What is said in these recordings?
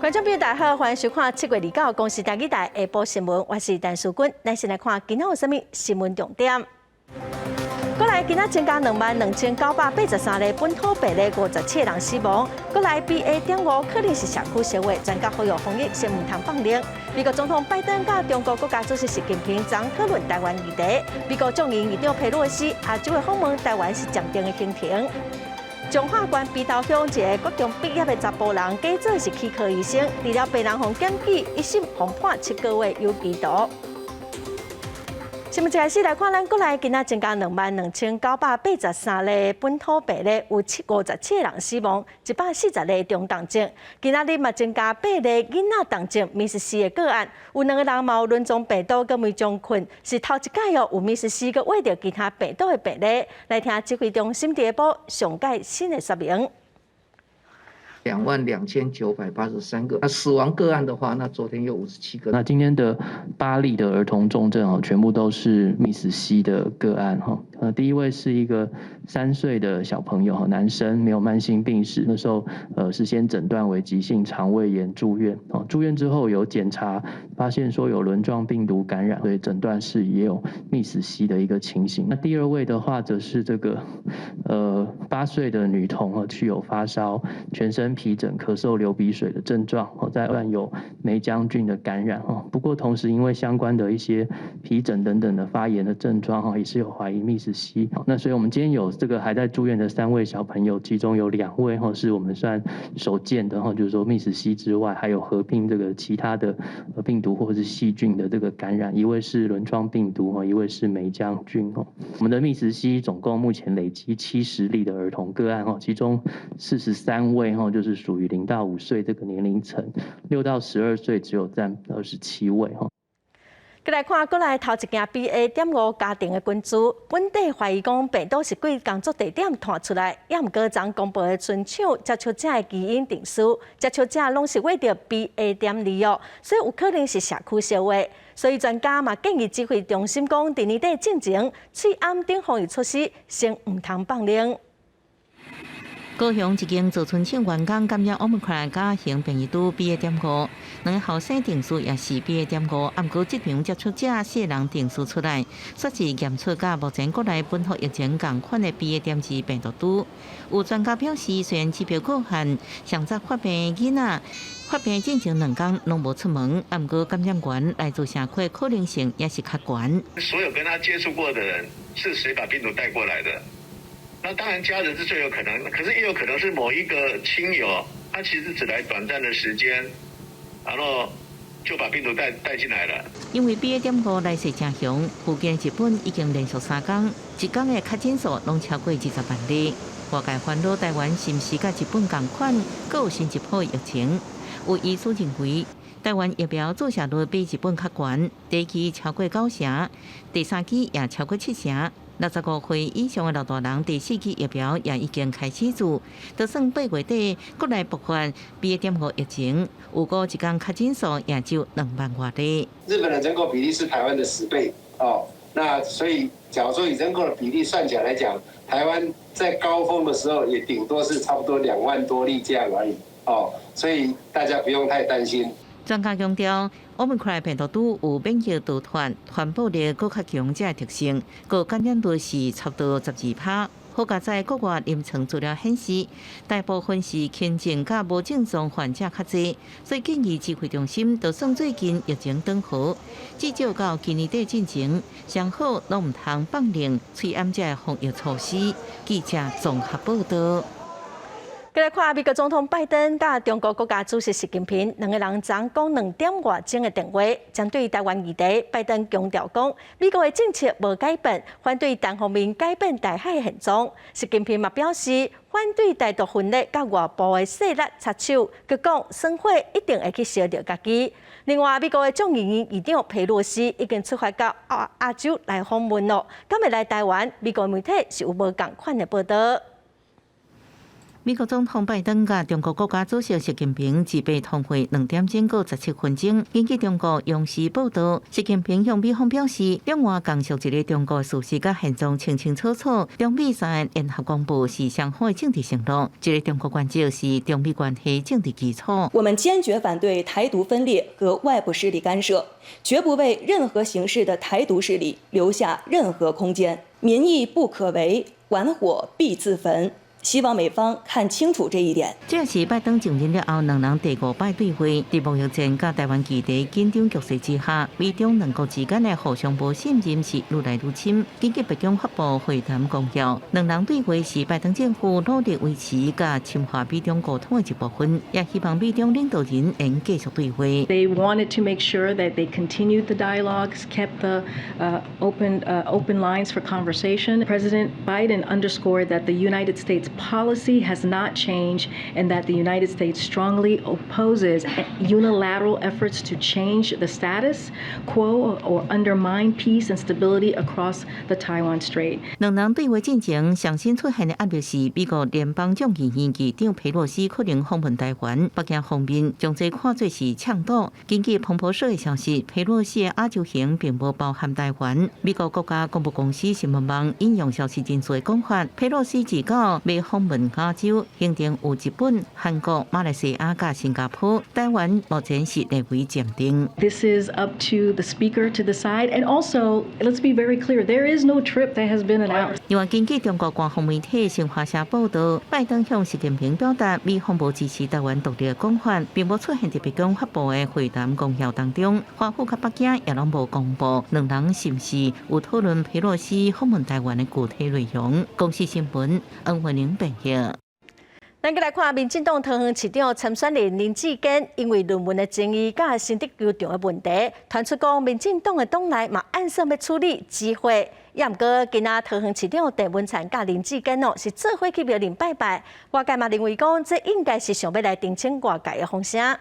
观众朋友大家好，欢迎收看7月29公视台语台下晡新闻，我是陈淑君。咱先来看今仔有啥物新闻重点。过来，今仔增加22983例本土病例，57人死亡。过来 BA.5 可能是社区小话，专家呼吁防疫先唔通放冷。美国总统拜登甲中国国家主席习近平昨讨论台湾议题。美国众议院议长佩洛西下周会访问台湾是暂定的行程。彰化县鼻头乡一个国中毕业的查甫人，假做是齿科医生，除了病人互检举，一审互判7个月有期徒。新闻一开始来看，咱国内今仔增加22983例本土病例，有57人死亡，140例中重症。今仔日嘛增加8例囡仔重症，MIS-C 的个案，有2个人嘛有轮状病毒跟胃中困，是头一届有MIS-C 个挖到其他病毒的病例。来听指挥中心第一波上届新的说明。22983个，那死亡个案的话，那昨天有57个。那今天的8例的儿童重症哦，全部都是 MIS-C 的个案哈。第一位是一个3岁的小朋友哈，男生，没有慢性病史，那时候是先诊断为急性肠胃炎住院哦，住院之后有检查发现说有轮状病毒感染，所以诊断是也有 MIS-C 的一个情形。那第二位的话则是这个8岁的女童哦，具有发烧、全身皮疹、咳嗽、流鼻水的症状哦，在患有梅浆菌的感染哦。不过同时因为相关的一些皮疹等等的发炎的症状哈，也是有怀疑 MIS-C。那所以我们今天有这个还在住院的3位小朋友，其中有2位哈是我们算首见的哈，就是说 MIS-C 之外，还有合并这个其他的病毒或者是细菌的这个感染，一位是轮状病毒哈，一位是梅浆菌哈。我们的 MIS-C 总共目前累积70例的儿童个案哈，其中43位哈就是属于0到5岁这个年龄层，6到12岁只有占27位哈。再来看，过来头一件 BA.5 家庭的群组，本地怀疑讲病毒是贵工作地点传出来，也毋过昨公布的村长接触者的基因定数，接触者拢是为着 BA.2哦，所以有可能是社区小话。所以专家嘛建议指挥中心讲，第二底进前，喙暗等防疫措施先毋通放冷。高雄一间做村厂员工感染 Omicron 甲型变异株 BA.5， 2个后生定数也是 BA.5， 不过这场接触者4人定数出来，说是验出甲目前国内本土疫情同款的 BA.2 病毒株。有专家表示，虽然指标有限，上早发病的囡仔发病进前2天拢无出门，不过感染源来自社区可能性也是较悬。所有跟他接触过的人，是谁把病毒带过来的？那当然，家人是最有可能，可是也有可能是某一个亲友，他其实只来短暂的时间，然后就把病毒带进来了。因为 BA.5 来势正雄，附近日本已经连续3天，一天的确诊数拢超过20万例。外界烦恼台湾是毋是甲日本同款，阁有新一波疫情？有医师认为，台湾疫苗注射率比日本较悬，第一期超过9成，第3期也超过7成。65岁以上的老大人，第4期疫苗也已经开始做。就算8月底国内爆发 BA.5 疫情，有过一天确诊数也就2万多例。日本的人口比例是台湾的10倍哦，那所以假如说以人口的比例算起来讲，台湾在高峰的时候也顶多是差不多2万多例这样而已哦，所以大家不用太担心。专家强调，Omicron 病毒株有免疫逃脱、传播力更较强这特性，个感染率是差不多12%。好加在国外临床资料显示，大部分是轻症甲无症状患者较侪，所以建议指挥中心就算最近疫情转好，至少到今年底进前，上好拢唔通放冷，吹暗这的防疫措施。记者综合报道。再来看美国总统拜登甲中国国家主席习近平2个人昨讲2点外钟的电话，针对台湾议题，拜登强调讲，美国的政策无改变，反对单方面改变台海现状。习近平嘛表示，反对台独分裂甲外部的势力插手，佮讲生火一定会去烧着家己。另外，美国的众议院议长佩洛西已经出发到亚洲来访问咯，今日来台湾，美国媒体是有无同款的报道。美国总统拜登甲中国国家主席习近平自被通会2点钟过17分钟。根据中国央视报道，习近平向美方表示，两岸共属一个中国事实甲现状清清楚楚，中美3个联合公布是双方的政治承诺，这个中国原则是中美关系政治基础。我们坚决反对台独分裂和外部势力干涉，绝不为任何形式的台独势力留下任何空间。民意不可违，玩火必自焚。希望美方看清楚这一点。这是拜登上任了后两人第5摆对会，在贸易战甲台湾议题紧张局势之下，美中两国之间的互相无信任是愈来愈深。根据白宫发布会谈公告，两人对会是拜登政府努力维持甲深化美中沟通的一部分，也希望美中领导人能继续对会。They wanted to make sure that they continued the dialogues, kept the open lines for conversation. President Biden underscored that the United States policy has not changed and that the United States strongly opposes unilateral efforts to change the status quo or undermine peace and stability across the Taiwan Strait. 两人对话进程上新出现的压力是美国联邦众议院议长佩洛西可能访问台湾，北京方面将这看作是倡导。根据彭博社的消息，佩洛西的亚洲行并无包含台湾。美国国家广播公司新闻网引用消息人士的讲法，佩洛西自告未访问亚洲，行程有日本、韩国、马来西亚甲新加坡，台湾目前是列为暂定。This is up to the speaker to decide, and also let's be very clear, there is no trip that has been announced. 另外，根据中国官方媒体新华社报道，拜登向习近平表达美方无支持台湾独立的讲法，并无出现在白宫发布的会谈公告当中。华府甲北京也拢无公布两人是不是有讨论佩洛西访问台湾的具体内容。公司新闻，恩惠玲报道。咱再来看，民进党桃园市长参选人林志坚，因为论文的争议甲身体纠正的问题，传出讲民进党的党内嘛暗算要处理机会。也毋过，今仔桃园市长郑文灿甲林志坚是做伙去庙林拜拜，外界嘛认为讲这应该是想要来澄清外界的风声。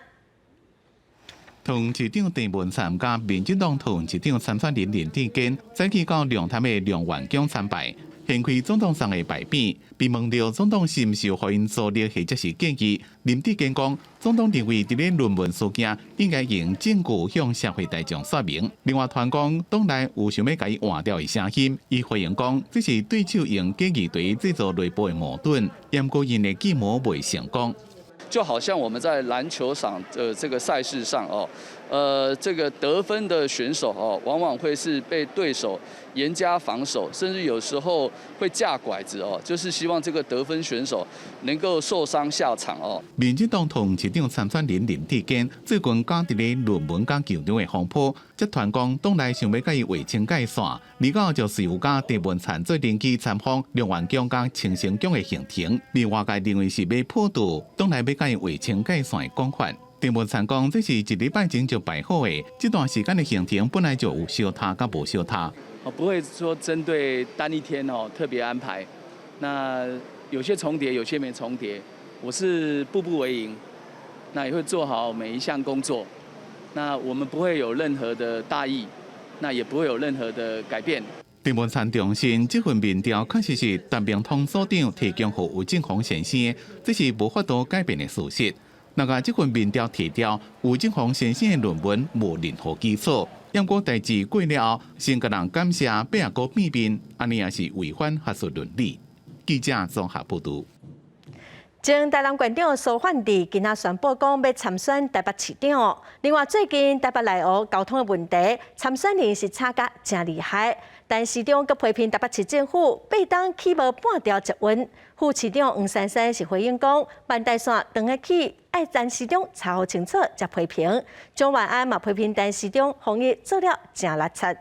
桃园市长郑文灿甲民进党桃园市长参选人林志坚，早起到龙潭的龙源宫参拜。掀开总统送的牌匾，被问到总统是毋是有互因助力或者是建议，林志坚讲，总统认为这个论文事件应该用证据向社会大众说明。另外，团讲党内有想要甲伊换掉的声音，伊回应讲，这是对手用假议题制造内部的矛盾，严过因的计谋未成功。就好像我们在篮球场的这个赛事上这个得分的选手往往会是被对手严加防守，甚至有时候会架拐子就是希望这个得分选手能够受伤下场民进党同市长参选人林志坚最近讲伫咧论文甲球场的风波，则传讲党内想要甲伊划清界线，而到就是有甲郑文灿做登记参访龙源宫甲清城宫的行程，而外界认为是要破除党内要甲伊划清界线的讲法。郑文灿讲，这是一礼拜前就摆好的，这段时间的行程本来就有小他甲无小他。不会说针对单一天特别安排，那有些重叠，有些没重叠。我是步步为营，那也会做好每一项工作。那我们不会有任何的大意，那也不会有任何的改变。郑文灿重申，这份民调确实是陈明通所长提供给吴政宏先生，这是无法度改变的事实。那个这份民调提掉吴政宏先生的论文无任何基础，要过代志过了后，先个人感谢贝亚哥变面，安尼也是违反学术伦理。记者综合报道。前台南县长苏焕智今仔宣布讲要参选台北市长。另外，最近台北内湖交通的问题，参选人是吵甲真厉害。但市长阁批评台北市政府被当起无半条捷运。副市长黄珊珊是回应讲，万大线长下去，爱陈市长查好清楚才批评。蒋万安嘛批评陈市长防疫做了真垃圾。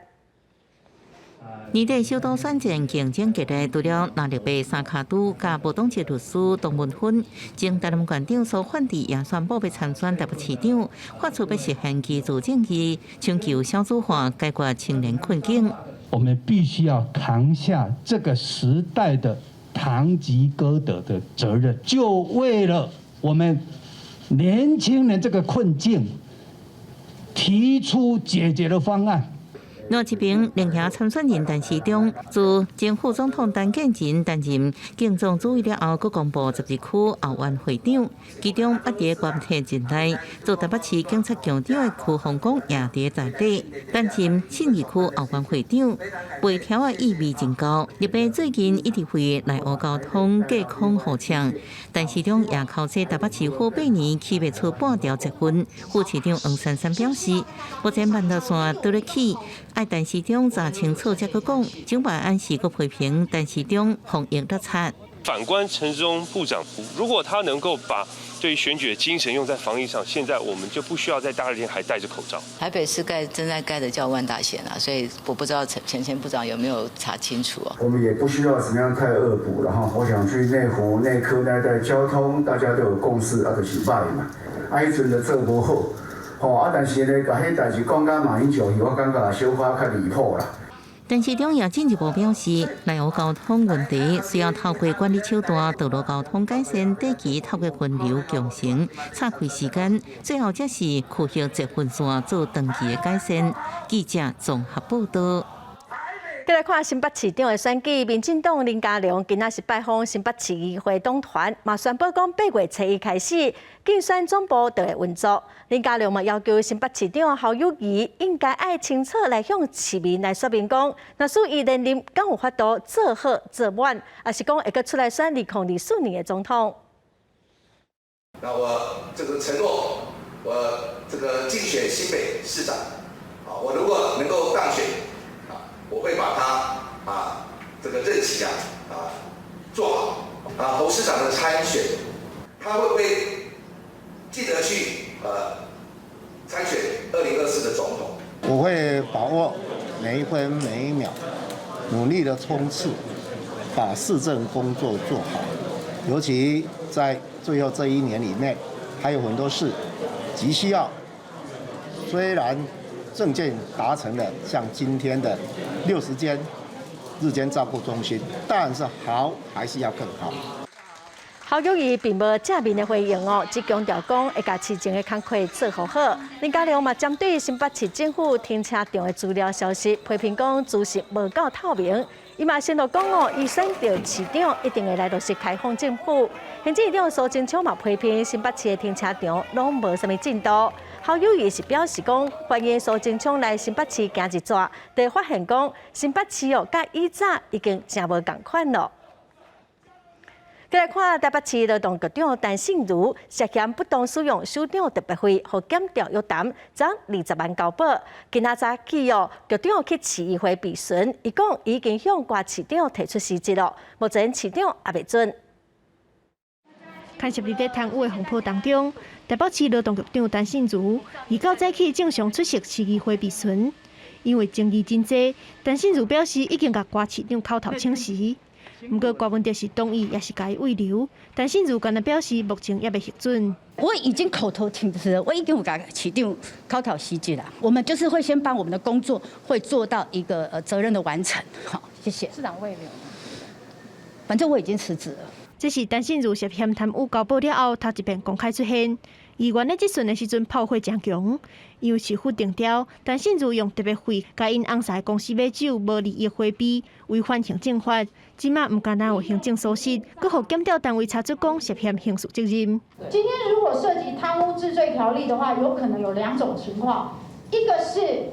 年底首都选战竞争激烈，除了拿绿白三卡都甲无党籍律师董文芬，前台南县长苏焕智也宣布要参选台北市长，发出要实现基础正义，寻求少子化，解决青年困境。我们必须要扛下这个时代的堂吉诃德的责任，就为了我们年轻人这个困境，提出解决的方案。另一边，另行参选人陈时中自前副总统陈建仁担任竞争主委了后，佮公布12区后援会长，其中8个关铁进内，做台北市警察局长的区洪光也伫在地担任信义区后援会长，背条的意味真高。日本最近一直为内湖交通架空护墙，陈时中也考察台北市府8年起不出半条积分。副市长黄珊珊表示，目前万达线倒咧起。爱陈时中查清楚才佮讲，蒋万安是佮批评陈时中防疫得差。反观陈时中部长，如果他能够把对于选举的精神用在防疫上，现在我们就不需要在大热天还戴着口罩。台北市正在盖的叫万大线啊，所以我不知道前部长有没有查清楚啊。我们也不需要怎么样太恶补了哈。我想去内湖、内科那一带交通，大家都有共识，就是歹嘛。迄阵就做无好。但是呢，甲迄代志讲甲马英九，我感觉小可较离谱啦。陈时中也进一步表示，内湖交通问题需要透过管理手段、道路交通改善，短期透过分流共乘，岔开时间，最后才是区域积分线做长期的改善。记者综合报道。再来看新北市长的选举，民进党林佳龙今仔是拜访新北市议会党团，嘛宣布讲8月初1开始，竞选总部就会运作。林佳龙嘛要求新北市长侯友宜应该爱清楚来向市民来说明讲，若属伊连任敢有法度做好做满，还是讲会阁出来选2024年的总统。那我这个承诺，我这个竞选新北市长，我如果能够当选。我会把他这个任期做好侯市长的参选，他会不会记得去参选2024的总统？我会把握每一分每一秒，努力的冲刺，把市政工作做好。尤其在最后这1年里面，还有很多事急需要，虽然政见达成了，像今天的60间日间照顾中心，但是好还是要更好。侯友宜并无正面的回应哦，只强调讲会把市政的工作做好。林佳龙嘛针对新北市政府停车场的资料消息，批评讲资讯无够透明。伊嘛先头讲哦，伊选到市长一定会来落实开放政府。行政院苏贞昌嘛批评新北市的停车场拢无什么进度。侯友宜是表示讲，欢迎苏贞昌来新北市行一转，就发现讲新北市哦，甲以早已经真无共款咯。再来看台北市劳动局长陈信如涉嫌不当使用首长特别费，和检调约谈，涨20万交保。今仔早起哦，局长去市议会备询，伊讲已经向郭市长提出辞职咯，目前市长也未准。牵涉伫贪污的风波当中，台北市劳动局长陈信如伊到早起正常出席市议会备询，因为争议真多，陈信如表示已经甲郭市长口头请辞。不过郭文哲是同意，也是甲伊慰留。陈信如刚才表示，目前也未核准。我已经口头请辞了，我已经有甲市长口头辞职了。我们就是会先把我们的工作会做到一个责任的完成。好，谢谢。市长慰留。反正我已经辞职了。这是陈信如涉嫌贪污交保了后，头一遍公开出现。议员咧质询的时阵，炮火真强，因为市府定调，陈信如用特别费甲因翁婿公司买酒，无利益回避，违反行政法。即马唔单单有行政疏失，阁互检调单位查出讲涉嫌刑事责任。今天如果涉及贪污治罪条例的话，有可能有2种情况，一个是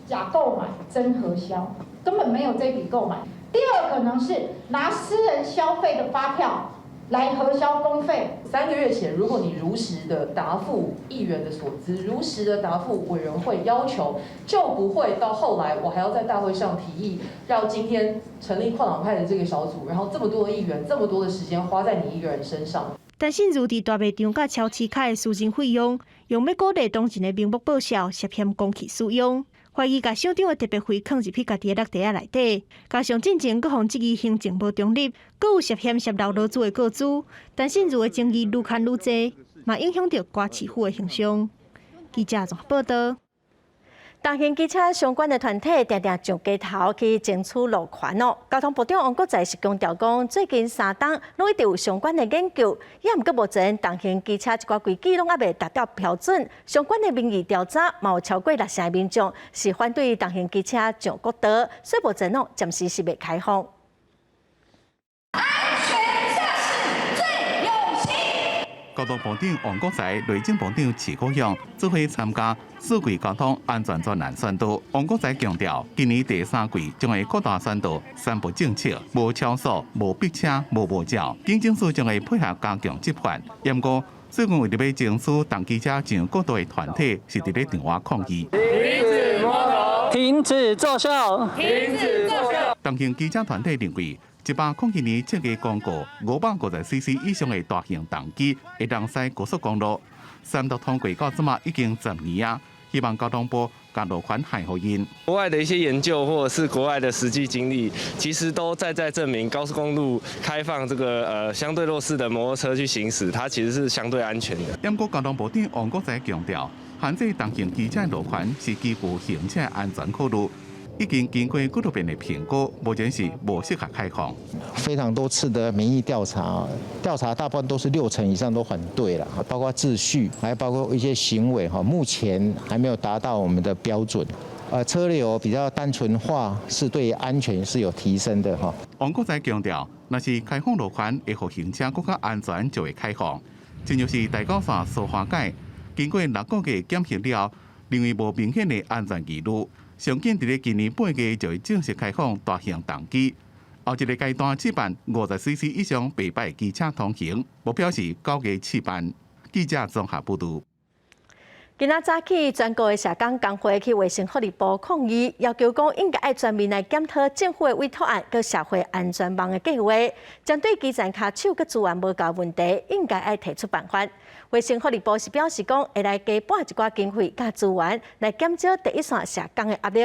假购买真核销，根本没有这笔购买；第二可能是拿私人消费的发票来核销公费。3个月前，如果你如实的答复议员的所资，如实的答复委员会要求，就不会到后来我还要在大会上提议，让今天成立跨党派的这个小组，然后这么多的议员，这么多的时间花在你一个人身上。陈信如伫大卖场甲超市开的私人费用，用要鼓励当前的名目报销，涉嫌公器私用。怀疑甲省长的特别费放入去家己的落地仔内底，加上进前各方质疑行政无中立，阁有涉嫌泄露劳资的告知，陈信如的争议愈看愈多，嘛影响到郭市府的形象。记者综合报道。大型机车相关的团体常常上街头去争取路权哦。交通部长王国材是强调讲，最近3档拢一直有相关的研究，也毋过目前大型机车一寡规矩拢还未达到标准。相关的民意调查，嘛有超过60%的民众是反对大型机车上国道，所以目前哦暂时是未开放。交通部长王国材、内政部长徐国勇做伙参加四季交通安全专栏宣导。王国材强调，今年第3季将会扩大宣导3不政策，无超速、无逼车、无无照。警政署将会配合加强执法。不过，最近为了要争取重机车上国道的团体是伫咧电话抗议。停止作秀！停止作秀！重型机车团体认为。102年设计公告，550cc 以上的大型重机会当驶高速公路。3读通过到即马已经10年啊，希望交通部将路权还给因。国外的一些研究或者是国外的实际经历，其实都在证明高速公路开放这个相对弱势的摩托车去行驶，它其实是相对安全的。不过交通部长王国材强调，限制重型机车路权是基于行车安全考虑。已经经过各方面的评估，目前是无适合开放。非常多次的民意调查，大部分都是60%以上都反对了，包括秩序，还包括一些行为目前还没有达到我们的标准。车流比较单纯化，是对安全是有提升的哈。王国材强调，若是开放路权，会让行车更加安全，就会开放。这就是大高山苏花界，经过6个月检核了，认为无明显的安全疑虑。上紧伫咧今年8月就会正式开放大型重机，后一个阶段举办50cc 以上白牌机车通行，目标是9月举办。记者综合报道。今仔早起，全国的社工工会去卫生福利部抗议，要求讲应该爱全面来检讨政府的委托案佮社会安全网的计划，针对基层卡手佮资源无够问题，应该爱提出办法。卫生福利部是表示讲，会来加拨一寡经费佮资源来减少第一线社工的压力。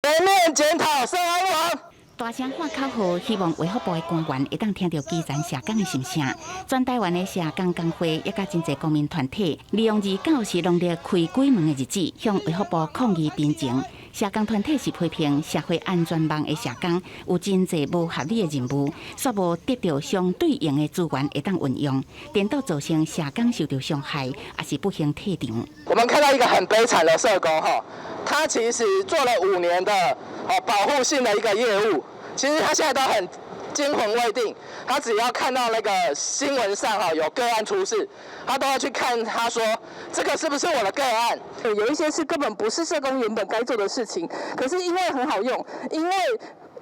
全面检讨社安网。大声喊口号，希望卫福部的官员会当听到基层社工的心声。全台湾的社工工会也甲真侪公民团体，利用29日农历开鬼门的日子，向卫福部抗议陈情。社工团体是批评社会安全网的社工有真侪无合理的任务，却无得到相对应的资源会当运用，颠倒造成社工受到伤害，也是不幸退场。我们看到一个很悲惨的社工他其实做了5年的保护性的一个业务，其实他现在都很惊魂未定，他只要看到那个新闻上有个案出事，他都要去看，他说这个是不是我的个案？有一些是根本不是社工原本该做的事情，可是因为很好用，因为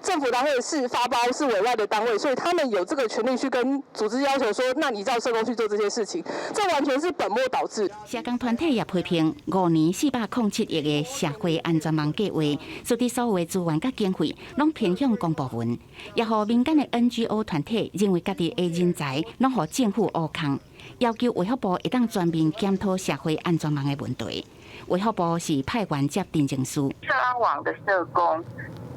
政府单位是发包是委外的单位，所以他们有这个权利去跟组织要求说，那你照社工去做这些事情，这完全是本末倒置。社工团体也批评5年407亿的社会安全网计划，所得所有的资源甲经费拢偏向公部门，也予民间的 NGO 团体认为家己的人才拢予政府挖空，要求卫福部会当全面检讨社会安全网的问题。卫福部是派员接陈情书。社安网的社工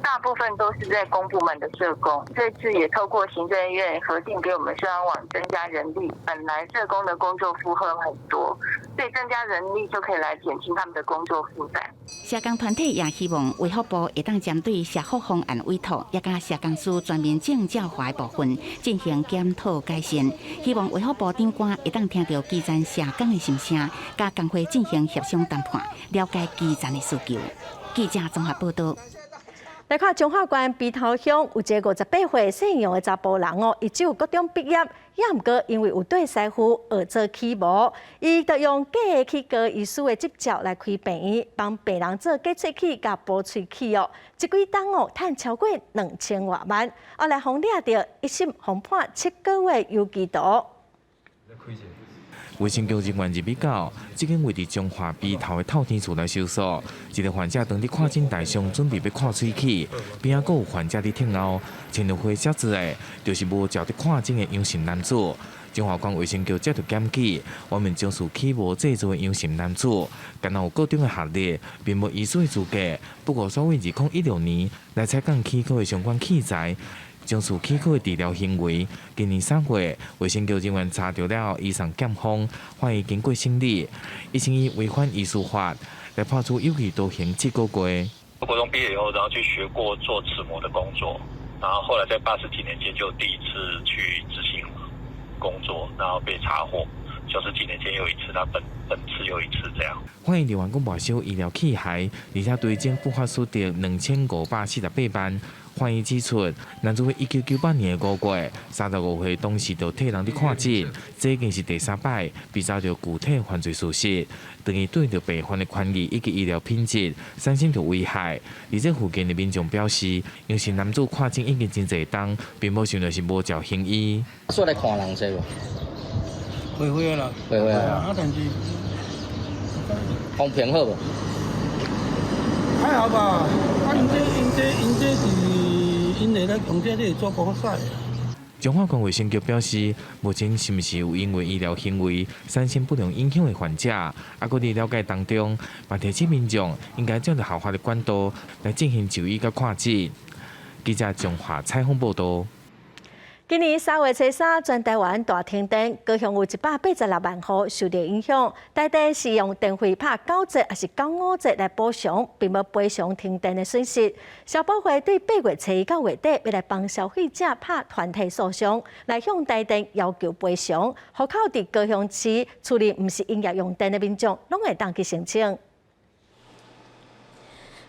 大部分都是在公部门的社工，这次也透过行政院核定给我们社安网增加人力。本来社工的工作负荷很多，所以增加人力就可以来减轻他们的工作负担。社工团体也希望卫福部会当针对社福方案委托，也甲社工司全面正教化的部分进行检讨改善。希望卫福部长官会当听到基层社工的心声，甲工会进行协商谈判，了解基层的需求。记者综合报道。来看彰化县鼻头乡有一个58岁姓杨的查甫人伊只有高中毕业，也毋过因为有对师傅学做起模，伊就用假的去过医师的执照来开病院，帮病人做假喙齿甲补喙齿哦。一几档赚超过2000多万，后来互抓到一审互判7个月有期徒。卫生局人员入去到，这间位伫彰化鼻头的透天厝来收束。一个患者当伫看诊台上，准备要看喙齿，边仔阁有患者伫听后，穿着灰色子的，就是无照伫看诊的阳性男子。彰化县卫生局接到检举，外面从事起模制作的阳性男子，敢若有高中的学历，并无医师的资格。不过，所谓2016年来采购起考的相关器材。从事起考的治疗行为，今年3月，卫生局人员查到了医生检方，怀疑经过审理，已经以违反医师法来来拍出有期徒刑7个月。国中毕业以后，然后去学过做齿模的工作，然后后来在80几年间就第一次去执行工作，然后被查获。90几年前又一次，他本次又一次这样。欢迎人员共没收医疗器械，而且对政府发出的2548万。法院指出，男主为1998年5月35岁当时就替人伫看诊，这已经是第3摆被查到具体犯罪事实，等于对着被犯的权利以及医疗品质产生着危害。而这附近的民众表示，因是男主看诊已经真侪冬，并无想到是无照行医。说来看人侪无？会啦，会啊。但是风评好无？还好吧，因这是因来用这个做公赛。中华关卫生局表示，目前是不是有因为医疗行为产生不良影响的患者，还搁伫了解当中，并提醒民众应该照着合法的管道来进行就医甲看诊。记者中华采访报道。今年3月初3，全台湾大停电，高雄有186万户受到影响。大电是用电费拍9折还是95折来补偿，并无赔偿停电的损失。消保会对8月初1到月底要来帮消费者拍团体诉讼，来向大电要求赔偿。户口伫高雄市处理唔是营业用电的民众，拢会当去申请。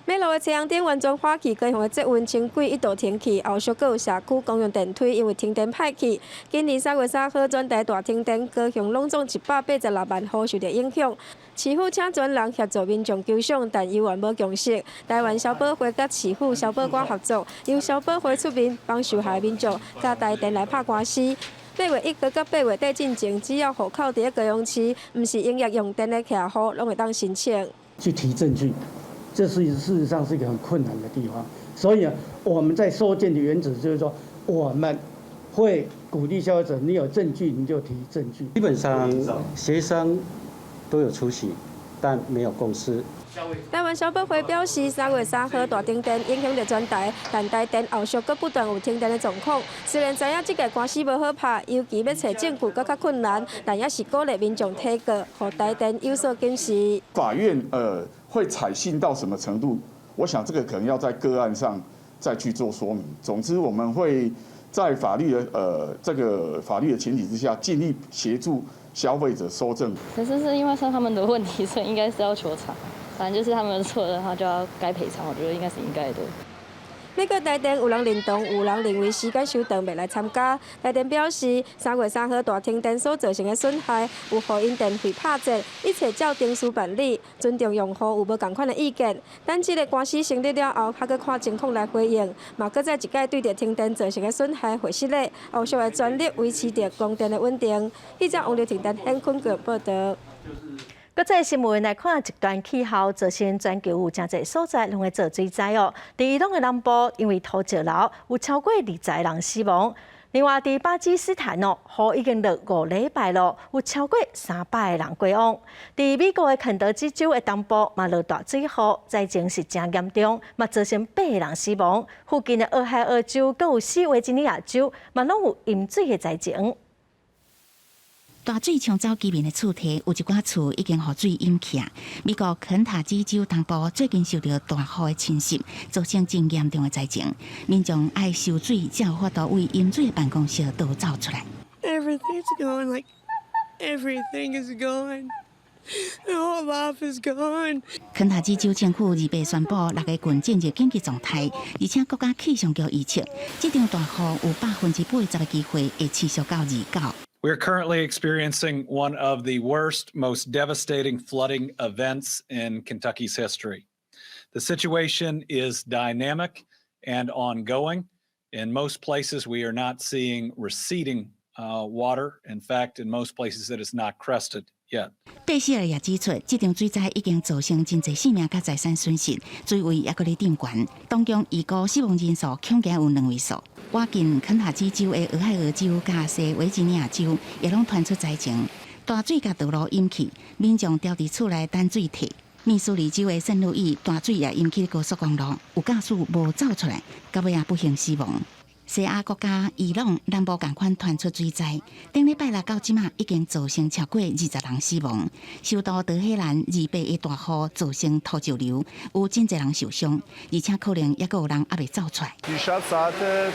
马路的车阳灯完全花去，高雄的捷运轻轨一度停去，后续阁有社区公用电梯因为停电歹去。今年3月3号全台大停电，高雄拢总186万户受到影响。市府请专人协助民众救伤，但依然无共识。台湾消保会甲市府消保官合作，由消保会出面帮受害民众甲台电来拍官司。8月1号到8月底进前，只要户口伫高雄市，唔是营业用电的客户，拢会当申请。去提证据。这事实上是一个很困难的地方，所以我们在收件的原则就是说，我们会鼓励消费者，你有证据你就提证据。基本上协商都有出席，但没有共识。台湾消保会表示，3月3号大停电影响到全台，但台电后续阁不断有停电的状况。虽然知影这个官司无好拍，尤其要找证据更较困难，但也是鼓励民众提告，让台电有所检视。法院会采信到什么程度？我想这个可能要在个案上再去做说明。总之，我们会在法律的这个法律的前提之下，尽力协助消费者收证。可是因为是他们的问题，所以应该是要求偿。反正就是他们的错的话，就要该赔偿。我觉得应该是应该的。美国台电有人认同，有人认为时间稍长，未来参加。台电表示，3月3号大停电所造成的损害，有互因电费拍折，一切照定数办理，尊重用户有无同款的意见。等这个官司成立了后，还阁看情况来回应，嘛阁再一届对着停电造成的损害回失礼，后续会全力维持着供电的稳定。记者王丽婷、陈hen坤个报道。国际新闻来看，极端气候造成全球有真侪所在拢会做水灾哦。伫伊朗的南部，因为土石流，有超过20人死亡。另外，伫巴基斯坦哦，雨已经落5礼拜咯，有超过300个人过往。伫美国的肯德基州的东部，嘛落大水雨，灾情是真严重，嘛造成8个人死亡。附近的俄亥俄州，阁有西维吉尼亚州，嘛拢有淹水的灾情。大水冲走居民的厝体，有一寡厝已经被水淹起。美国肯塔基州东部最近受到大雨的侵袭，造成真严重的灾情。民众爱受水，才有法度为淹水的办公室逃走出来。Everything's gone, like everything is gone. The whole life is gone. 肯塔基州政府2日宣布6个郡进入紧急状态，而且国家气象局预测，这场大雨有80%的机会会持续到29。We are currently experiencing one of the worst, most devastating flooding events in Kentucky's history. The situation is dynamic and ongoing. In most places, we are not seeing receding water. In fact, in most places, it is not crested yet. 贝希尔也指出，这场水灾已经造成真侪性命甲财产损失，水位也搁咧涨悬，当中预估死亡人数恐惊有2位数。我近肯塔基州的俄亥俄州甲西维吉尼亚州也拢传出灾情，大水甲道路淹去，民众掉伫厝内等水退。密苏里州的圣路易大水也淹起高速公路，有驾驶无走出来，到尾也不幸死亡。西亚国家伊朗南部共款传出水灾，顶礼拜六到即马已经造成超过20人死亡。首都德黑兰200个大雨造成土石流，有真侪人受伤，而且可能也有人还未走出来。دیشب ساعت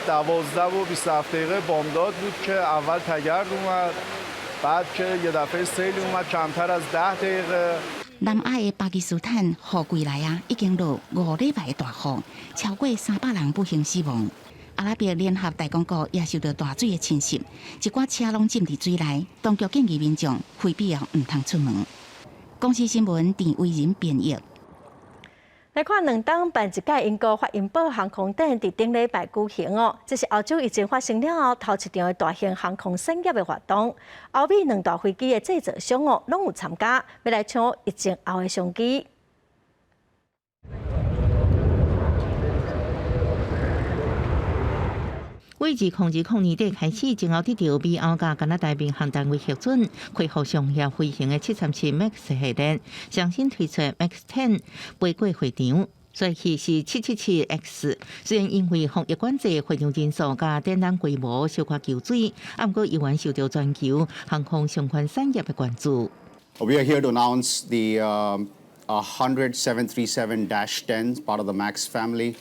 12:27 بامداد بود که اول تگرد اومد بعد که یه دفعه سیل اومد کمتر از 10 دقیقه南亚的巴基斯坦雨季来啊，已经落5礼拜的大雨，超过300人不幸死亡。阿拉伯联合大公国也受到大水的侵袭，一寡车拢浸伫水内，当局建议民众非必要唔通出门。公司新闻田伟仁编译。来看2档办一届英国法因堡航空展伫顶礼拜举行哦，这是欧洲疫情发生了后头一场的大型航空产业的活动。欧美2大飞机的制造商哦，拢有参加，要来抢疫情后的商机。为自2020年底开始，前后得到美欧甲加拿大民航单位核准，恢复商业飞行的737 MAX 系列，上新推出 MAX 10飞过会场。所以是777X， 虽然因为防疫管制，会场人数甲展览规模小可求水，不过依然受到全球航空相关产业的关注。We are here to announce the 100 737-10s, part of the MAX family.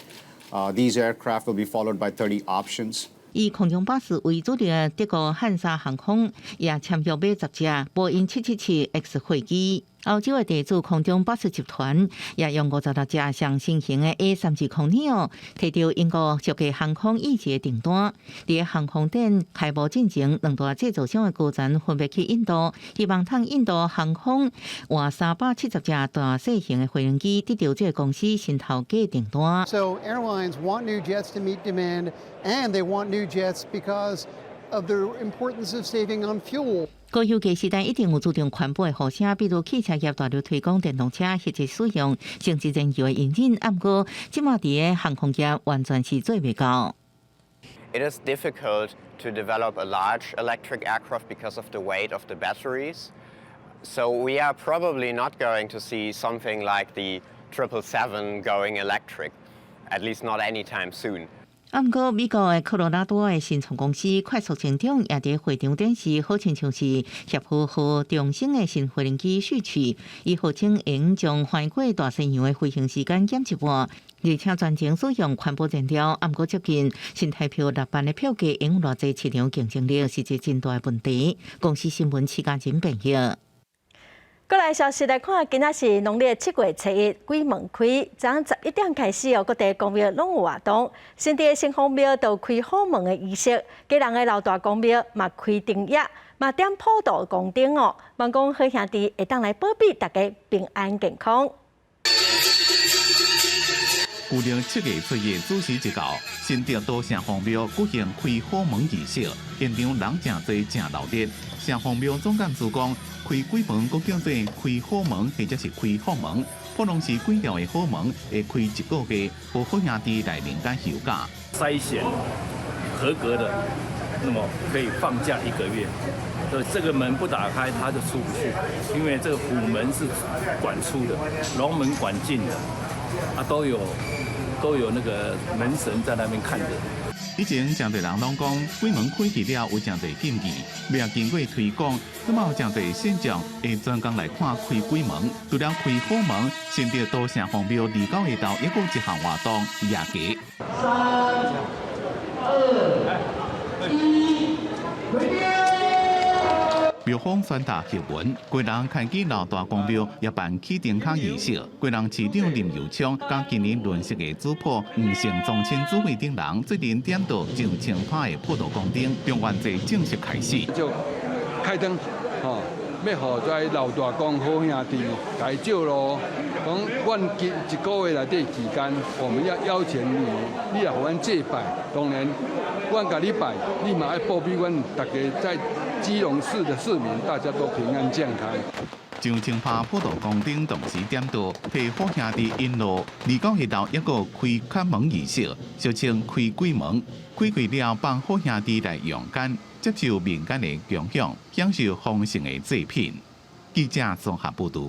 These aircraft will be followed by 30 options. 以空中巴士为主的德国汉莎航空也签约买10架波音777X 飞机。欧洲的地主空中巴士集团也用56架上新型的 A320neo 摕到英国国际航空以及订单。伫航空展开幕进前，2大制造商的高层分别去印度，希望通印度航空换370架大小型的飞行机，得到这个公司新头家订单。So airlines want new jets to meet demand, and they want new jets because of the importance of saving on fuel. 高科技时代一定有注重环保的后车，比如汽车业大力推广电动车，或者使用生质燃油的引进。不过，即马伫个航空业完全是做袂到。It is difficult to develop a large electric aircraft because of the weight of the batteries. So we are probably not going to see something like the 777 going electric, at least not anytime soon. 不过，美国的科罗拉多的新创公司快速成长，也伫会场展示，好亲像是协和和中兴的新飞行机试取，伊号称用将飞过大西洋的飞行时间减一半，而且全程使用环保燃料。不过，接近新台票6班的票价，因偌济市场竞争力是一个真大的问题。公司新闻7家人评译。过来消息来看，今仔是农历7月初1，鬼门开，早上11点开始哦，各地公庙拢有活动。新地新丰庙都开好门的仪式，家人的老大公庙嘛开灯夜，嘛点普渡公灯哦。望讲好兄弟会当来保庇大家平安健康。旧历7月初1子时一到，新竹都城隍庙举行开好门仪式，现场人真多真闹热。城隍庙总干事讲，开鬼门佫叫做开好门，或者是开好门，可能是几条的好门会开1个月，互好兄弟来民间休假。筛选合格的，那么可以放假1个月。所以这个门不打开，他就出不去，因为这个虎门是管出的，龙门管进的，都有那个门神在那边看着。以前真侪人拢讲，鬼门开去了有真侪禁忌，要经过推广，那么有真侪现象会专工来看开鬼门。除了开好门，新竹都城隍庙29下昼也有一项活动夜骑。3、2、1，开庙！庙方宣达敕文，贵人开基老大公庙也办起灯卡仪式。贵人市长林佑昌甲今年轮值的主仆黄姓宗亲主位等人，最近点到上青派的普渡公灯，并原则正式开始。就开灯，要互在老大公好兄弟来照咯。讲，阮1个月内底期间，我们要邀请你来互阮祭拜。当然，阮甲你拜，你嘛要保庇阮大家在基隆市的市民，大家都平安健康。上青趴普渡公灯同时点到，替好兄弟引路。29下昼一个开看门仪式，俗称开鬼门。开开了，帮好兄弟来阳间，接受民间的供养，享受丰盛的祭品。记者综合报道。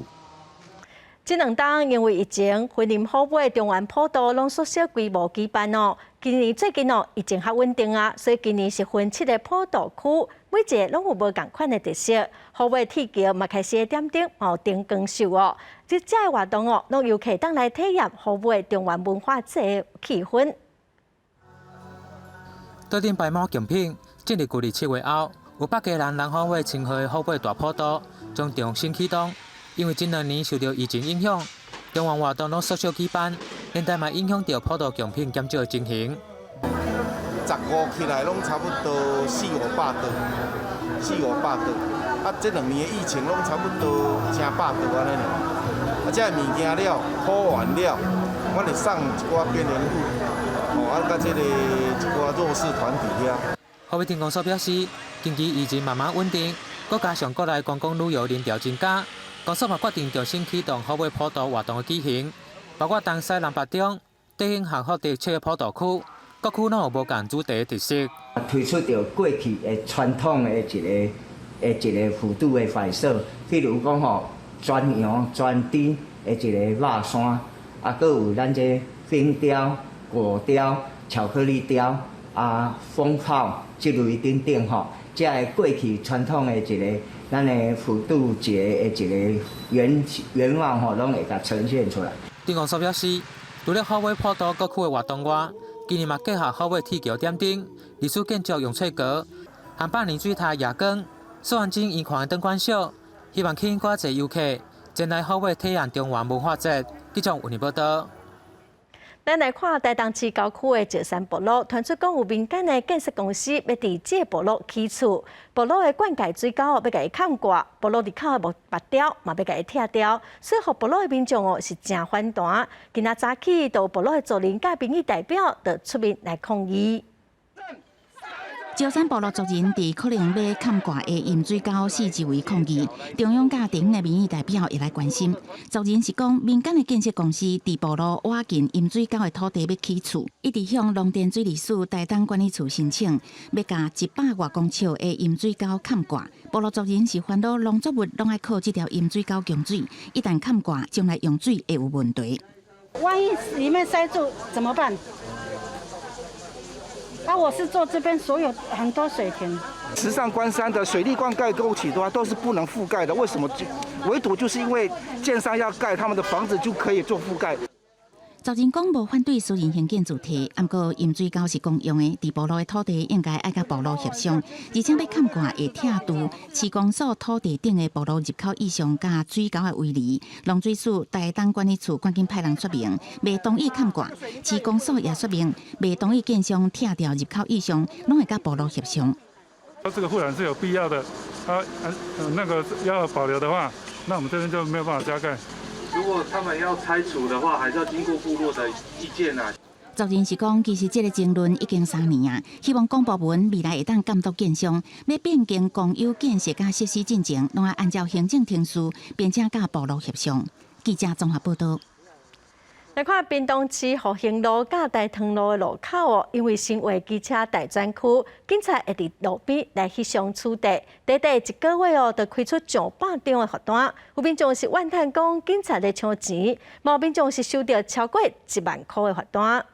这2档因为疫情，婚姻好买中原普渡拢缩小规模举办哦。今年最近已经较稳定啊，所以今年是分7个坡道区，每一个拢有无同款的特色。虎尾铁桥嘛开始点灯灯光秀哦，这个活动拢游客当来体验虎尾中原文化节的气氛。桌顶摆满奖品，进入旧历7月后，有百家人虎尾称号的虎尾大坡道将重新启动。因为近2年受到疫情影响，中原活动拢缩小举办，连带嘛影响到坡道奖品减少的情形。15起来拢差不多400-500吨，400-500吨。啊，这2年的疫情拢差不多成100吨安尼尔。啊，这物件了，铺完了，我会送一寡边缘户，甲这个一寡弱势团体遐。虎尾天公所表示，近期疫情慢慢稳定，佮加上国内观光旅游人潮增加，公所嘛决定重新启动虎尾坡道活动的举行，包括东西南北中地形幸福的7个坡道区，各区拢有无共主题的特色。推出着过去的传统的一个辅助的摆设，譬如讲全羊、全猪的一个肉山，啊，佮有咱这冰雕、果雕、巧克力雕啊、风炮这类等等这个过去传统的一个咱的辅助节的一个愿望拢会甲呈现出来。天公所表示，除了虎尾坡道各区的活动外，今年嘛结合虎尾铁桥点灯、历史建筑用翠阁、和百年水塔夜光、苏万金圆环的灯光秀，希望吸引更多游客前来虎尾体验中原文化节。记者为你报道。咱来看台东市郊区的石山部落，传出讲有民间的建设公司要伫这部落起厝，部落的灌溉水沟要甲伊砍挂，部落入口的木拔掉，嘛要甲伊拆掉，所以互部落的民众是真反弹。今仔早起，到部落的族人甲民意代表就出面来抗议。石山部落族人伫可能要砍挂的饮水沟四周围抗议，中央甲地方的民意代表也来关心。族人是讲，民间的建设公司伫部落挖近饮水沟的土地要起厝，一直向农田水利署台东管理处申请，要甲100多公尺的饮水沟砍挂。部落族人是烦恼农作物拢爱靠这条饮水沟供水，一旦砍挂，将来用水会有问题。万一里面塞住怎么办？我是做这边所有很多水田，池上关山的水利灌溉沟渠的话都是不能覆盖的，为什么？唯独就是因为建商要盖他们的房子就可以做覆盖。族人讲无反对私人兴建主题，不过饮水沟是公用的，伫部落的土地应该爱甲部落协商，而且要砍挂会拆除市公所土地顶的部落入口以上甲水沟的围篱。农水署台东管理处赶紧派人说明，未同意砍挂。市公所也说明，未同意建商拆掉入口以上，拢会甲部落协商。这个护栏是有必要的，那个要保留的话，那我们这边就没有办法加盖。如果他们要拆除的话，还是要经过部落的意见啊。族人是讲，其实这个争论已经3年啊，希望公部门未来会当监督建商，要变更公有建设甲设施进程，拢要按照行政程序，并且甲部落协商。记者综合报道。来看屏东市复兴路甲大塘路的路口因为新划机车大专区，警察会伫路边来翕相处地，短短1个月就开出上百场的罚单。有民众是怨叹讲，警察在抢钱，某民众是收到超过1万块的罚单。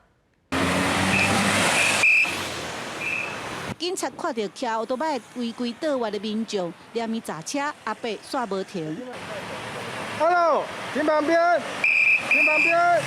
警察看到骑奥多摆违规倒弯的民众，连伊砸车阿伯煞无停。Hello， 停旁边。停旁边！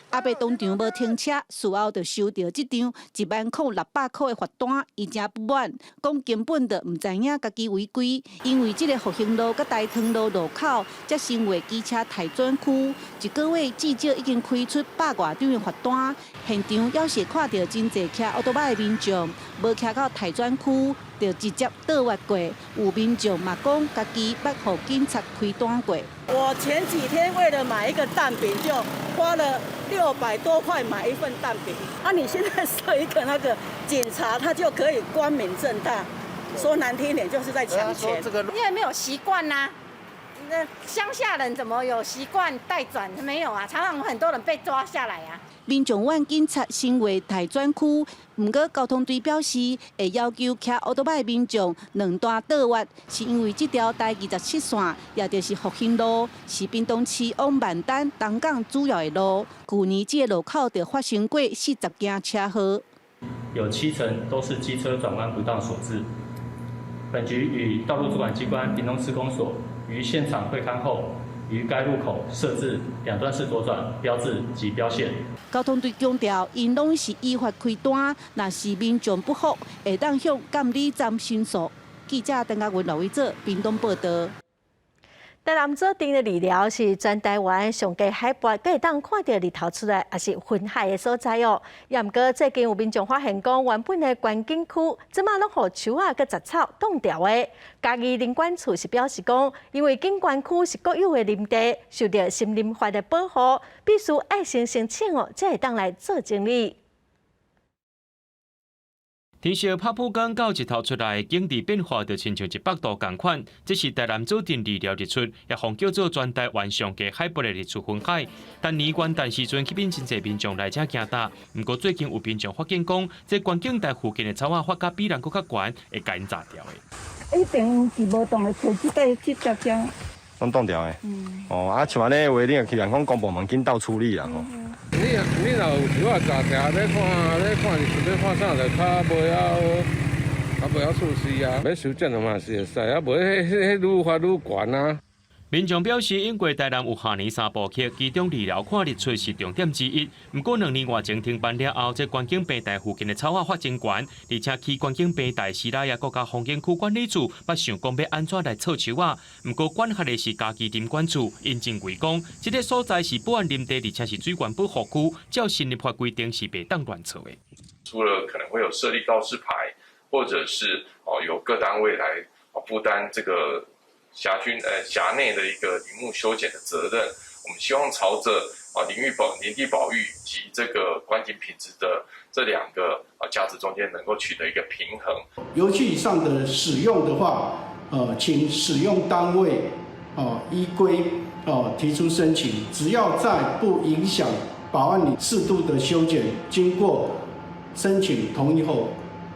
阿伯当场无停车，事后就收到这张10600块的罚单，伊真不满，讲根本就唔知影家己违规，因为这个复兴路甲大塘路路口，才新划机车台专区，1个月至少已经开出100多张的罚单。现场要是看到真侪骑奥多摆的民众，无骑到台专区，就直接倒弯过。有民众嘛讲，家己捌互警察开单过。我前几天为了买一个蛋饼，就花了600多块买一份蛋饼。你现在设一个那个警察，他就可以光明正大，说难听一点就是在抢钱。因为没有习惯呐，那乡下人怎么有习惯待转？没有啊，常常很多人被抓下来啊。民众院警察身为台转区，不过交通队表示会要求骑奥多摆民众两段倒弯，是因为这条台27线，也就是复兴路，是屏东市往万丹、东港主要的路。去年这个路口就发生过40件车祸，有70%都是机车转弯不当所致。本局与道路主管机关屏东施工所于现场会勘后，于该路口设置2段式左转标志及标线。交通队强调，因拢是依法开单，若是民众不服，会当向监理站申诉。记者邓家文、刘伟做屏东报道。台南做定的日料是全台湾上低海拔，可会当看到日头出来，也是云海的所在哦。也毋过最近有民众发现讲，原本的观景区，即马拢互树啊、佮杂草挡掉的。嘉义林管处是表示讲，因为景观区是国有的林地，受到森林法的保护，必须爱先申请哦，才会当来做整理。天色拍曝光到日头出来，景致变化就亲像100度同款。这是台南指定日料日出，也奉叫做全台湾上低海拔的日出云海。但年元旦时阵，吸引真侪民众来这行搭。不过最近有民众发现讲，这观景台附近的草啊发甲比人搁较悬，会甲因炸掉的。一定是无动的，科技在这条江。拢冻掉的。像安尼话，你也去人讲公部门紧斗处理啦吼。你若有树啊炸掉，咧看是想要看啥就较袂晓处事啊。要修正的嘛是会使，啊无迄愈发愈悬啊。民众表示，因为台南有下年3部曲，其中日料看日出是重点之一。不过2年外前停办了后，这观景平台附近的草啊发真悬，而且去观景平台时来也国家风景区管理处捌想讲要安怎来措树啊。不过管辖的是嘉义林管处，因认为讲，这个所在是保安林地，而且是水源保护区，照新立法规定是袂当乱措的。除了可能会有设立告示牌，或者是由各单位来负担这个辖内的一个林木修剪的责任，我们希望朝着林地保育及这个观景品质的这2个价值中间能够取得一个平衡。油气以上的使用的话，请使用单位依规提出申请，只要在不影响保安林适度的修剪，经过申请同意后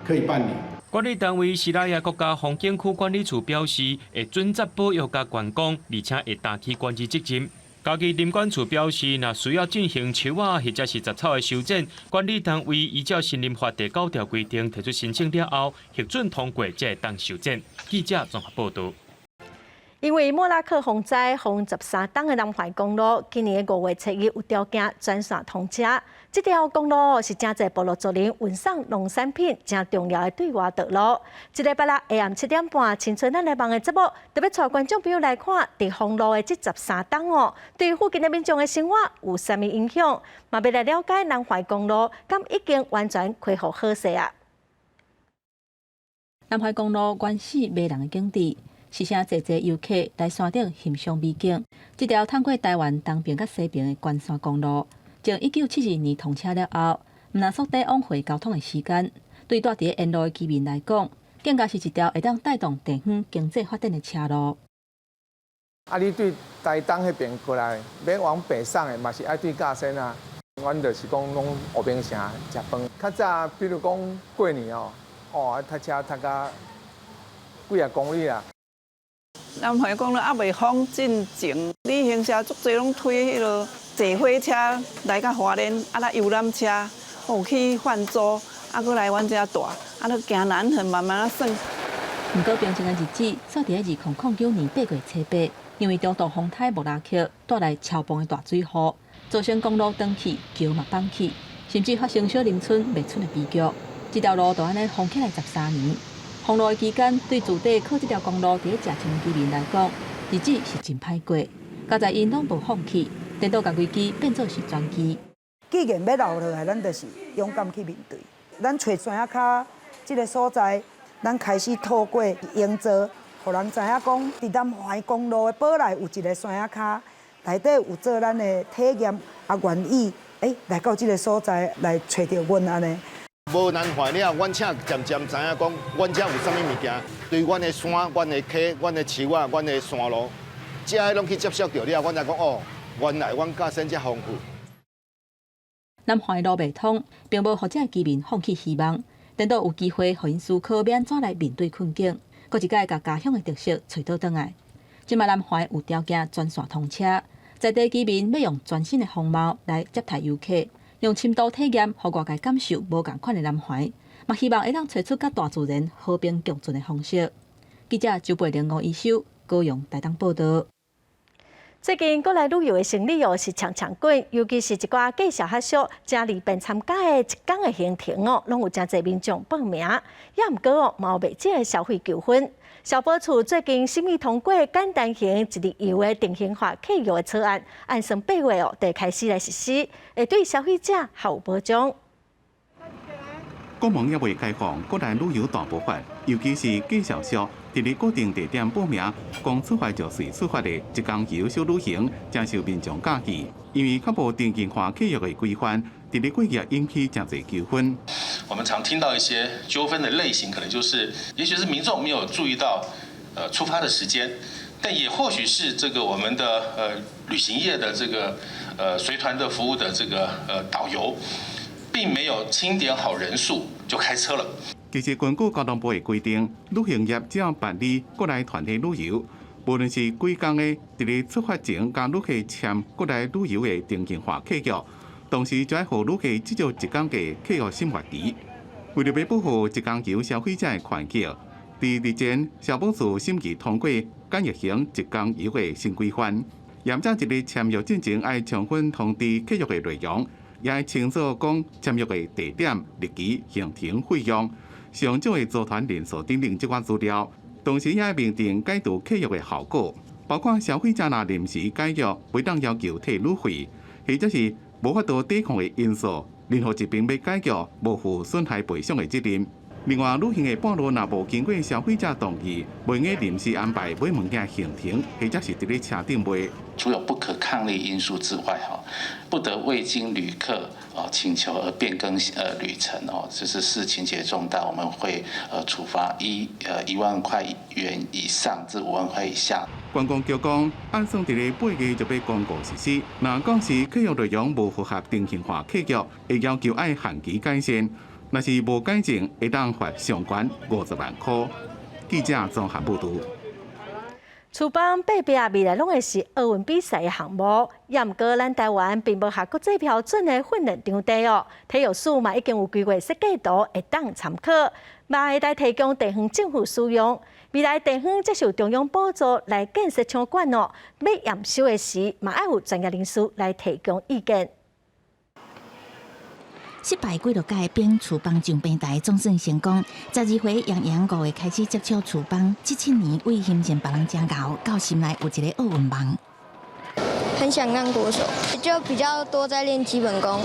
可以办理。管理单位西拉雅国家风景区管理处表示，会准则保育甲观光，而且会担起管理责任。嘉义林管处表示，若需要进行树啊或者是杂草的修剪，管理单位依照森林法第9条规定提出申请了后，核准通过才会当修剪。记者综合报道。因为莫拉克洪灾，洪13档的南环公路，今年5月7日有条件转线通车。这条公路是正在部落族人运送农产品正重要的对外道路。这礼拜六下暗7点半，青春咱来帮的节目，特别带观众朋友来看伫公路的这13档哦，对于附近的民众的生活有啥物影响？嘛要来了解南环公路，敢已经完全恢复好势啊？南环公路原是迷人的景致。是啥侪游客来山顶欣赏美景。这条通过台湾东边甲西边的关山公路，从1972年通车了后，毋但缩短往回交通的时间，对住伫沿路的居民来讲，更加是一条会当带动地方经济发展的车路。你对台东迄边过来，要往北上的嘛是爱对驾驶啊。阮就是讲拢后边城食饭。较早比如讲过年塞车塞到几啊公里啦。南环公路还未封进前，你行车足侪拢推迄落坐火车来到花莲，来游览车，有去换租，搁来阮遮住，搁行南横慢慢算。不过平静的日子，煞伫2009年8月初8，因为中度风台莫拉克带来超磅的大水雨，造成公路断去，桥嘛崩去，甚至发生小林村灭村的悲剧。这条路就安尼封起来13年。封路的期间，对住地靠这条公路伫食青的居民来讲，日子是真歹过。加在因拢无放弃，电动甲规机变做是专机。既然要留落来，咱就是勇敢去面对。咱找山仔脚这个所在，咱开始透过营造，互人知影讲，伫南环公路的堡内有一个山仔脚，内底有做咱的体验，也愿意来到这个所在来找到阮安尼。无南环了，阮请渐渐知影讲，阮遮有啥物物件，对阮的山、阮的溪、阮的树啊、阮的山路，这些拢去接触到了，阮才讲哦，原来阮驾驶这丰富。南环的路袂通，并无互这居民放弃希望，等到有机会，互因思考要安怎来面对困境，搁一届甲家乡的特色找倒转来。即卖南环有条件专线通车，在地居民要用全新的风貌来接待游客，用深度体验，互外界感受无共款的南环，嘛希望会当找出甲大自然和平共存的方式。记者周培玲、吴一修高雄台东报道。最近国内旅游的生意是强滚，尤其是一寡介绍学校正利便参加的一天的行程拢有真侪民众报名，也毋过嘛有未少的消费纠纷。消保处最近审议通过简单型一日游的定型化客游的草案，按算8月就开始来实施，会对消费者较有保障。国门也未开放，国内旅游大部分，尤其是介绍所，伫咧固定地点报名，讲出发就随出发的一天游小旅行，真受民众介意。因为较无定型化客约的规范，伫咧过夜引起真侪纠纷。我们常听到一些纠纷的类型，可能就是也许是民众没有注意到出发的时间，但也或许是这个我们的旅行业的这个随团的服务的这个导游，并没有清点好人数就开车了。其实根据交通部的规定，旅行业只要办理国内团体旅游，无论是几天的伫咧出发前甲旅客签国内旅游的定型化客约，同时就要互旅客至少1天的客约审核期。为了要保护一天游消费者的权益，日前消保处审议通过简易型一天游的新规范，严正一日签约进前要充分通知客约的内容，也要清楚讲签约的地点、日期、行程费用。上少的组团人数等等这款资料，同时也要明定解除契约的效果，包括消费者若临时解约，袂当要求退旅费，或者是无法度抵抗的因素，任何一边要解约，无负损害赔偿的责任。另外，旅行的半路若无经过消费者同意，袂用临时安排买物件行程，或者是伫咧车顶买。除有不可抗力因素之外，不得未经旅客请求而变更旅程就是视情节重大，我们会处罚1万块元以上至5万块以下。观光局讲，按算伫咧8月就要公告实施。若讲是客约内容无符合定型化客约，会要求按限期改善。若是无改正，会当罚上悬50万块。记者综合报道。厨房隔壁未来拢会是奥运比赛的项目，也毋过咱台湾并无合国际标准的训练场地哦。体育署嘛已经有规划设计图，会当参考，嘛会来提供地方政府使用。未来地方接受中央补助来建设场馆哦，要验收的时嘛要有专业人士来提供意见。失败几落届变厨房上平台总算成功，12岁杨5月开始接触厨房，17年为形成别人煎熬，到心内有一个奥运梦。很想当国手，就比较多在练基本功，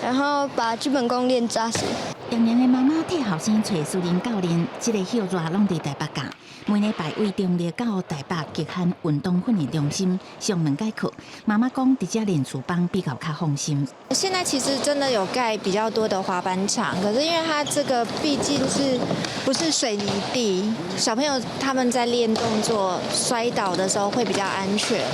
然后把基本功练扎实。杨的妈妈替后生找私人教练，这个休热拢伫台北教，每礼拜为中立到台北极限运动训练中心上门解课。妈妈讲，伫遮练厨房比较放心。现在其实真的有盖比较多的滑板场，可是因为它这个毕竟不是水泥地，小朋友他们在练动作摔倒的时候会比较安全。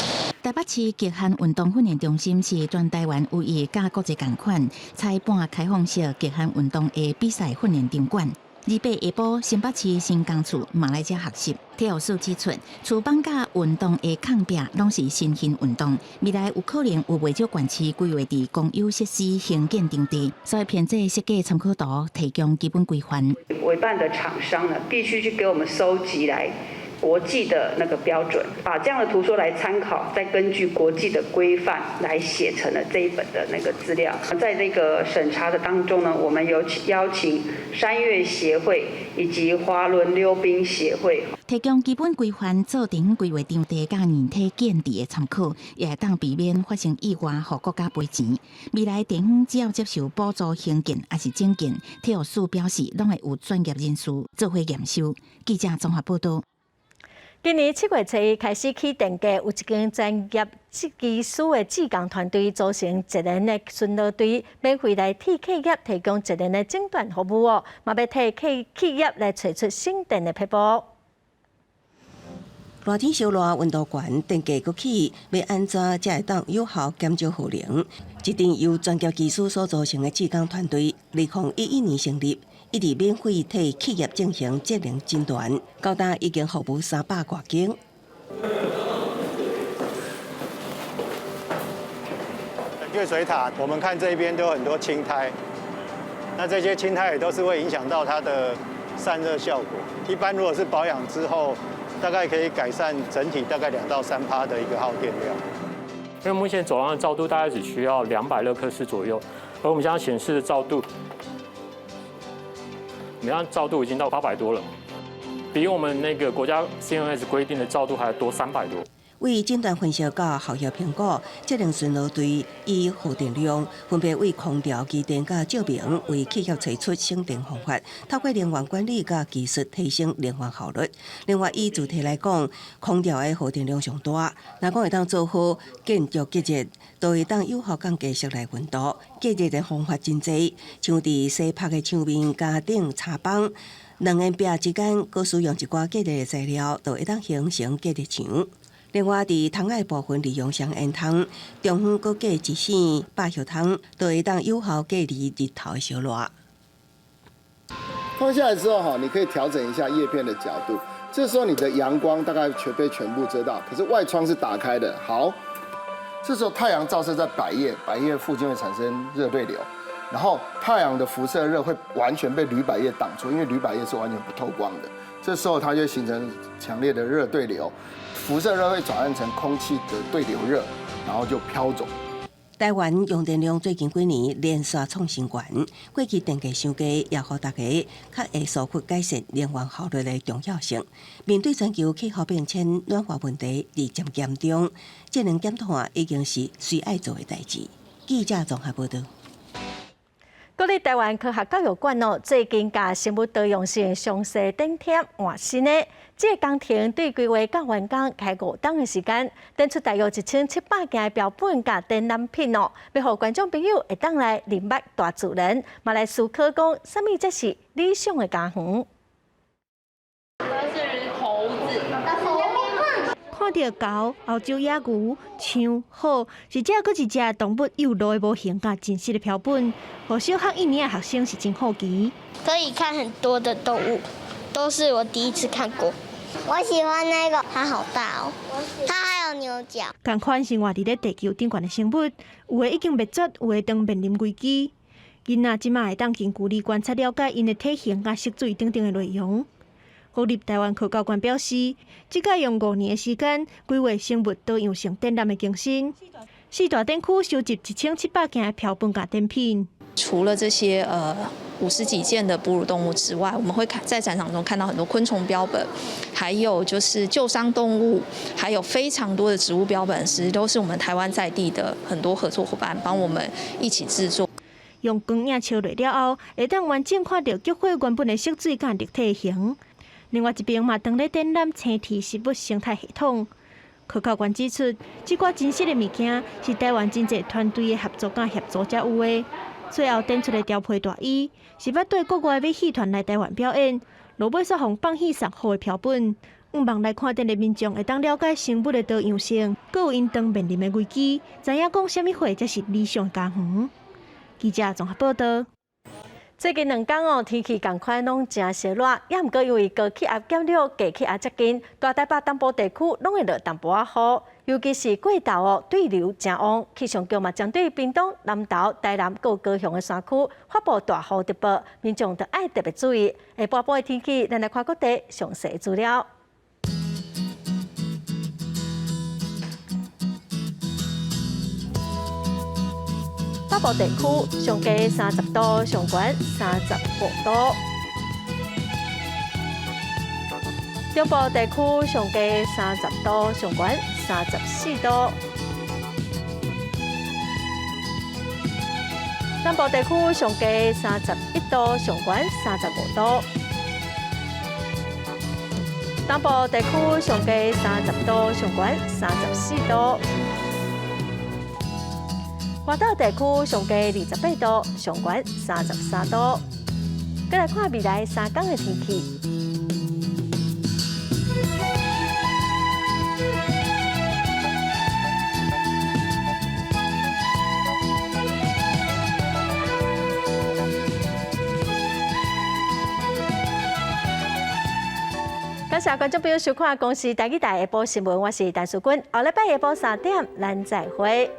台北市极限运动训练中心是全台湾唯一甲国际同款采半开放式极限运动的比赛训练场馆。28下晡，新北市新港处嘛来遮学习。体育署指出，厨房甲运动的抗壁拢是新型运动，未来有可能有袂少县市规划伫公有设施兴建场地，所以偏这设计参考图提供基本规范。委办的厂商呢，必须去给我们收集来国际的那个标准，把这样的图说来参考，再根据国际的规范来写成了这一本的那个资料。在这个审查的当中呢，我们有邀请山岳协会以及滑轮溜冰协会，提供基本规范做定规划场地甲人体建地的参考，也会当避免发生意外，互国家赔钱。未来地方只要接受补助兴建还是整建，体育署表示拢会有专业人士做伙验收。记者综合报道。今年7月1日开始起电价，有一间专业技术的技工团队组成一人的巡逻队，免费来替企业提供一人的诊断服务哦，嘛要替企业来找出省电的撇步。热天烧热，温度高，电价阁起，要安怎才会当有效减少耗能？一支由专业技术所组成的技工团队，2011年成立，一直免费替企业进行节能诊断，到今已经服务300多间。月水塔，我们看这边都有很多青苔，那这些青苔也都是会影响到它的散热效果。一般如果是保养之后，大概可以改善整体大概2到3%的一个耗电量。因为目前走廊的照度大概只需要200热克氏左右，而我们现在显示的照度，我们现在照度已经到800多了，比我们那个国家 CNS 规定的照度还要多300多。为诊断分析到效益评估，节能巡逻队以耗电量分别为空调、机电甲照明为企业找出省电方法，透过能源管理甲技术提升能源效率。另外，以主题来讲，空调的耗电量上大，若讲会当做好建筑隔热，都会当有效降低室内温度。隔热的方法真多，像伫洗拍的墙面、家顶、茶帮，两个壁之间，佮使用一寡隔热的材料，就会当形成隔热墙。另外，伫窗仔部分利用双烟筒，中央搁架一扇百叶窗，都会当有效隔离日头的烧热。放下来之后哈，你可以调整一下叶片的角度，这时候你的阳光大概被全部遮到，可是外窗是打开的。好，这时候太阳照射在百叶附近会产生热对流，然后太阳的辐射热会完全被铝百叶挡住，因为铝百叶是完全不透光的。这时候它就形成强烈的热对流，辐射热会转换成空气的对流热，然后就飘走。台湾用电量最近几年连续创新高，过去电价伤低，也予大家较会疏忽解释能源效率的重要性。面对全球气候变迁、暖化问题日渐严重，节能减碳已经是需要做的代志。记者综合报道。国立台湾科学教育馆最近甲生物多样性详细顶贴换新的，这个工程对规划到完工开5档的时间，展出大约1700件的标本甲展览品要互观众朋友会当来认捌大自然，嘛来思考讲，什么才是理想的家园。看到猴、欧洲野牛、象、虎，是这搁一只动物有路的模型甲真实的标本，互小学1年的学生是真好奇。可以看很多的动物，都是我第一次看过。我喜欢那个，它好大哦，它还有牛角。同款生活伫咧地球顶悬的生物，有的已经灭绝，有的正面临危机。囡仔即马会当近距离观察了解因的体型甲色水等等的内容。国立台湾科教馆表示，即届用5年的时间规划生物多样性展览的更新，4大展区收集1700件的标本甲展品。除了这些50几件的哺乳动物之外，我们会在展场中看到很多昆虫标本，还有就是救伤动物，还有非常多的植物标本，其实都是我们台湾在地的很多合作伙伴帮我们一起制作。用光影照落了后，会当完整看到菊花原本的色水甲立体型。另外一边嘛，当咧展览青苔食物生态系统。科教馆指出，这寡真实的物件是台湾真侪团队的合作甲协助才有的。最后展出的雕配大衣，是要对国外要戏团来台湾表演，落尾煞互放戏送好的标本。希望来看展的民众会当了解生物的多样性，佮有因当面临的危机，知影讲虾米货才是理想的家园。记者综合报道。最近2天天气同款拢真热热，也毋过因为高气压减弱，低气压接近，大台北东部地区拢会落淡薄仔雨，尤其是过昼对流真旺。气象局嘛将对屏东、南投、台南、高雄的山区发布大雨特报，民众得爱特别注意。下半晡的天气，咱来看各地详细资料。北部地区上低30度，上悬35度；中部地区上低30度，上悬34度；南部地区上低31度，上悬35度；南部地区上低30度，上悬34度。华岛地区上低28度，上悬33度。再来看未来3天的天气。谢观众朋友收看《公视台语台下晡新闻》，我是陈淑君。下礼拜下晡3点，咱再会。